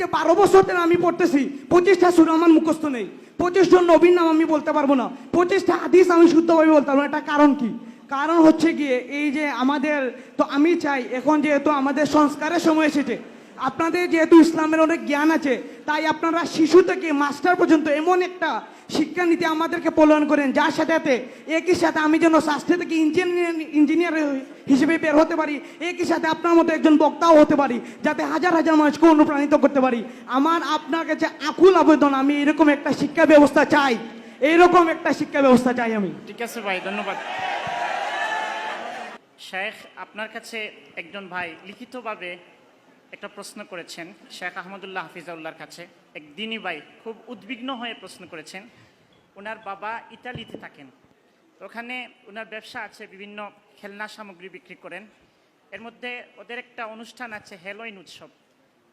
যে 12 বছর ধরে আমি পড়তেছি, 25টা সূরা আমার মুখস্থ নেই, 25 জন নবীর নাম আমি বলতে পারবো না, 25টা হাদিস আমি শুদ্ধভাবে বলতে পারবো না। এটা কারণ কি? কারণ হচ্ছে গিয়ে এই যে আমাদের, তো আমি চাই এখন যেহেতু আমাদের সংস্কারের সময় এসেছে, আপনাদের যেহেতু ইসলামের অনেক জ্ঞান আছে, তাই আপনারা শিশু থেকে মাস্টার পর্যন্ত এমন একটা শিক্ষানীতি আমাদেরকে প্রণয়ন করেন, যার সাথে সাথে একই সাথে আমি যেন স্বাস্থ্য থেকে ইঞ্জিনিয়ার হিসেবে বের হতে পারি, একই সাথে আপনার মতো একজন বক্তাও হতে পারি, যাতে হাজার হাজার মানুষকে অনুপ্রাণিত করতে পারি। আমার আপনার কাছে আকুল আবেদন, আমি এরকম একটা শিক্ষা ব্যবস্থা চাই, এইরকম একটা শিক্ষা ব্যবস্থা চাই আমি। ঠিক আছে ভাই, ধন্যবাদ। শেখ, আপনার কাছে একজন ভাই লিখিতভাবে একটা প্রশ্ন করেছেন শেখ আহমদুল্লাহ হাফিজাউল্লাহর কাছে। এক দিনী ভাই খুব উদ্বিগ্ন হয়ে প্রশ্ন করেছেন। ওনার বাবা ইতালিতে থাকেন, ওখানে ওনার ব্যবসা আছে, বিভিন্ন খেলনা সামগ্রী বিক্রি করেন। এর মধ্যে ওদের একটা অনুষ্ঠান আছে, হ্যালোইন উৎসব।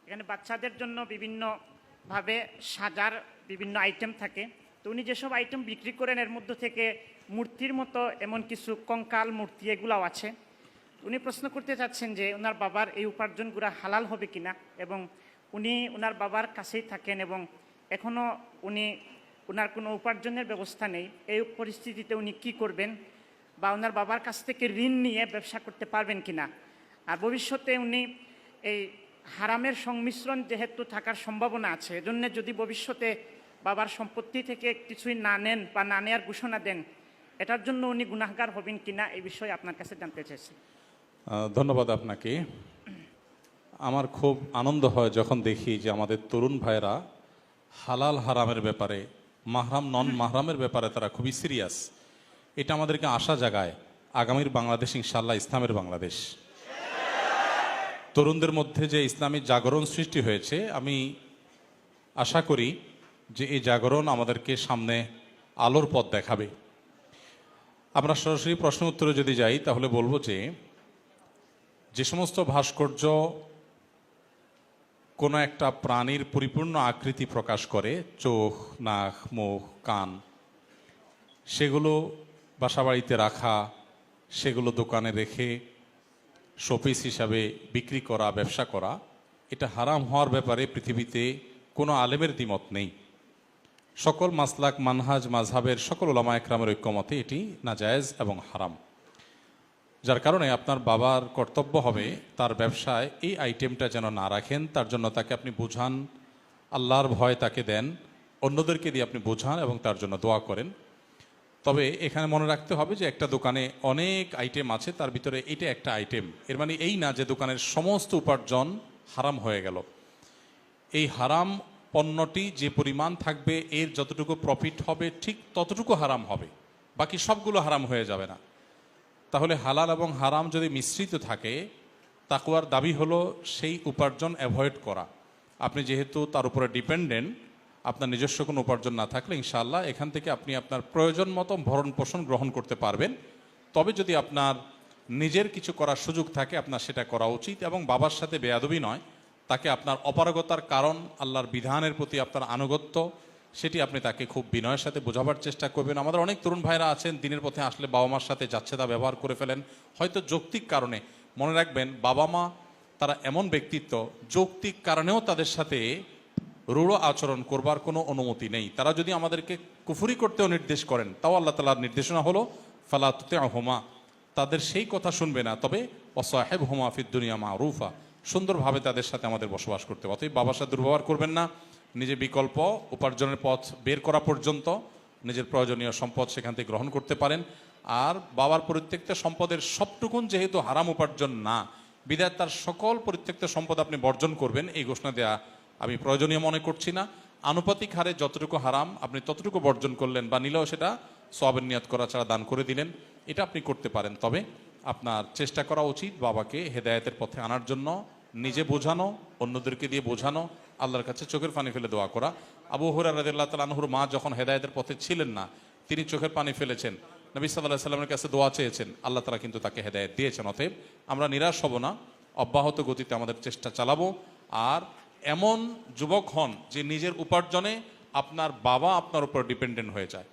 এখানে বাচ্চাদের জন্য বিভিন্নভাবে সাজার বিভিন্ন আইটেম থাকে। তো উনি যেসব আইটেম বিক্রি করেন এর মধ্যে থেকে মূর্তির মতো এমন কিছু কঙ্কাল মূর্তি এগুলাও আছে। উনি প্রশ্ন করতে চাচ্ছেন যে ওনার বাবার এই উপার্জনগুলো হালাল হবে কিনা, এবং উনি ওনার বাবার কাছেই থাকেন এবং এখনও ওনার কোনো উপার্জনের ব্যবস্থা নেই। এই পরিস্থিতিতে উনি কি করবেন, বা ওনার বাবার কাছ থেকে ঋণ নিয়ে ব্যবসা করতে পারবেন কিনা, আর ভবিষ্যতে উনি এই হারামের সংমিশ্রণ যেহেতু থাকার সম্ভাবনা আছে, এজন্য যদি ভবিষ্যতে বাবার সম্পত্তি থেকে কিছুই না নেন বা না নেওয়ার ঘোষণা দেন, এটার জন্য উনি গুনাহগার হবেন কিনা, এই বিষয়ে আপনার কাছে জানতে চাইছি। ধন্যবাদ আপনাকে। আমার খুব আনন্দ হয় যখন দেখি যে আমাদের তরুণ ভাইরা হালাল হারামের ব্যাপারে, মাহরাম নন মাহরামের ব্যাপারে তারা খুবই সিরিয়াস। এটা আমাদেরকে আশা জাগায় আগামীর বাংলাদেশ ইনশাআল্লাহ ইসলামের বাংলাদেশ। তরুণদের মধ্যে যে ইসলামী জাগরণ সৃষ্টি হয়েছে, আমি আশা করি যে এই জাগরণ আমাদেরকে সামনে আলোর পথ দেখাবে। আমরা সরাসরি প্রশ্ন উত্তরে যদি যাই তাহলে বলবো যে সমস্ত ভাস্কর্য কোনো একটা প্রাণীর পরিপূর্ণ আকৃতি প্রকাশ করে, চোখ, নাক, মুখ, কান, সেগুলো বাসাবাড়িতে রাখা, সেগুলো দোকানে রেখে শোপিস হিসাবে বিক্রি করা, ব্যবসা করা, এটা হারাম হওয়ার ব্যাপারে পৃথিবীতে কোনো আলেমের দ্বিমত নেই। সকল মাসলাক, মানহাজ, মাযহাবের সকল উলামা একরামের ঐক্যমতে এটি নাজায়েজ এবং হারাম। যার কারণে আপনার বাবার কর্তব্য হবে তার ব্যবসায় এই আইটেমটা যেন না রাখেন। তার জন্য তাকে আপনি বোঝান, আল্লাহর ভয় তাকে দেন, অন্যদেরকে দিয়ে আপনি বোঝান এবং তার জন্য দোয়া করেন। তবে এখানে মনে রাখতে হবে যে একটা দোকানে অনেক আইটেম আছে, তার ভিতরে এটা একটা আইটেম। এর মানে এই না যে দোকানের সমস্ত উপার্জন হারাম হয়ে গেল। এই হারাম পণ্যটি যে পরিমাণ থাকবে, এর যতটুকু প্রফিট হবে ঠিক ততটুকু হারাম হবে, বাকি সবগুলো হারাম হয়ে যাবে না। তাহলে হালাল এবং হারাম যদি মিশ্রিত থাকে, তাকওয়ার দাবি হলো সেই উপার্জন অ্যাভয়েড করা। আপনি যেহেতু তার উপরে ডিপেন্ডেন্ট, আপনার নিজস্ব কোনো উপার্জন না থাকলে ইনশাআল্লাহ এখান থেকে আপনি আপনার প্রয়োজন মতো ভরণ পোষণ গ্রহণ করতে পারবেন। তবে যদি আপনার নিজের কিছু করার সুযোগ থাকে, আপনার সেটা করা উচিত। এবং বাবার সাথে বেয়াদবি নয়, তাকে আপনার অপারগতার কারণ, আল্লাহর বিধানের প্রতি আপনার আনুগত্য, সেটি আপনি তাকে খুব বিনয়ের সাথে বোঝাবার চেষ্টা করবেন। আমাদের অনেক তরুণ ভাইরা আছেন, দিনের পথে আসলে বাবা মার সাথে যাচ্ছে তা ব্যবহার করে ফেলেন, হয়তো যৌক্তিক কারণে। মনে রাখবেন, বাবা মা তারা এমন ব্যক্তিত্ব, যৌক্তিক কারণেও তাদের সাথে রূঢ় আচরণ করবার কোনো অনুমতি নেই। তারা যদি আমাদেরকে কুফরি করতেও নির্দেশ করেন, তাও আল্লাহ তাআলার নির্দেশনা হলো ফালা তুতি'হুমা, তাদের সেই কথা শুনবে না, তবে ওয়াসাহিবহুমা ফিদ দুনিয়া মা'রুফা, সুন্দরভাবে তাদের সাথে আমাদের বসবাস করতে হবে। অতএব বাবার সাথে দুর্ব্যবহার করবেন না। নিজে বিকল্প উপার্জনের পথ বের করা পর্যন্ত নিজের প্রয়োজনীয় সম্পদ সেখান থেকে গ্রহণ করতে পারেন। আর বাবার পরিত্যক্ত সম্পদের সবটুকুন যেহেতু হারাম উপার্জন না, বিধায় তার সকল পরিত্যক্ত সম্পদ আপনি বর্জন করবেন, এই ঘোষণা দেয়া আমি প্রয়োজনীয় মনে করছি না। আনুপাতিক হারে যতটুকু হারাম আপনি ততটুকু বর্জন করলেন, বা নিলেও সেটা সওয়াবের নিয়ত করা ছাড়া দান করে দিলেন, এটা আপনি করতে পারেন। তবে আপনার চেষ্টা করা উচিত বাবাকে হেদায়েতের পথে আনার জন্য, নিজে বোঝানো, অন্যদেরকে দিয়ে বোঝানো, আল্লাহর কাছে চোখের পানি ফেলে দোয়া করা। আবু হুরায়রা রাদিয়াল্লাহু তাআলা আনহুর মা যখন হেদায়েতের পথে ছিলেন না, তিনি চোখের পানি ফেলেছেন, নবী সাল্লাল্লাহু আলাইহি ওয়াসাল্লামের কাছে দোয়া চেয়েছেন, আল্লাহ তাআলা কিন্তু তাকে হেদায়েত দিয়েছেন। অতএব আমরা নিরাশ হব না, অব্যাহত গতিতে আমাদের চেষ্টা চালাবো। আর এমন যুবক হন যে নিজের উপার্জনে আপনার বাবা আপনার উপর ডিপেন্ডেন্ট হয়ে যায়।